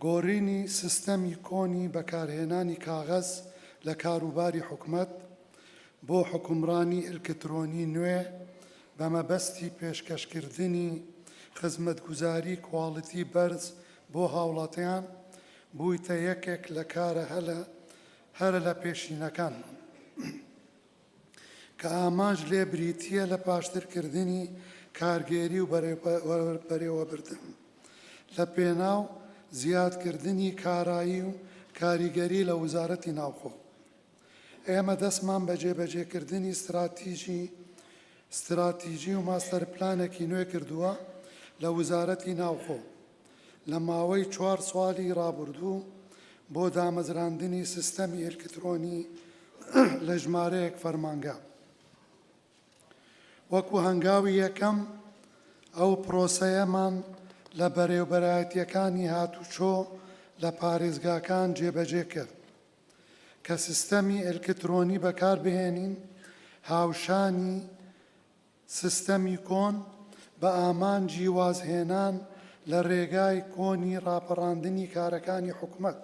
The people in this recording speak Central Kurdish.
گۆڕینی سیستەمی کۆنی بەکارهێنانی کاغەز لە کاروباری حکومەت بۆ حکومڕانی ئەلکترۆنی نوێ بە مەبەستی پێشکەشکردنی خزمەتگوزاری کواڵیتی بەرز بۆ هاوڵاتیان بوویتە یەکێک لە کارە هەرە لە پێشینەکانمان کە ئاماژ لێ بریتیە لە پاشترکردنی کارگێری و بەڕێوەبردن لە پێناو زیادکردنی کارایی و کاریگەری لە وەزارەتی ناوخۆ. ئێمە دەستمان بە جێبەجێکردنی استراتیژی و ماستەرپلانێکی نوێ کردووە لە وەزارەتی ناوخۆ لە ماوەی 4 ساڵی ڕابردوو بۆ دامەزراندنی سیستەمی ئەلکترۆنی لە ژمارەیەک فەرمانگا. وەکو هەنگاوی یەکەم ئەو پرۆسەیەمان لە بەڕێوەبەرایەتیەکانی هاتوچۆ لە پارێزگاکان جێبەجێ کرد کە سیستەمی ئەلکترۆنی بەکاربهێنین هاوشانی سیستەمی کۆن بە ئامانجی وازهێنان لە ڕێگای کۆنی ڕاپەڕاندنی کارەکانی حکومەت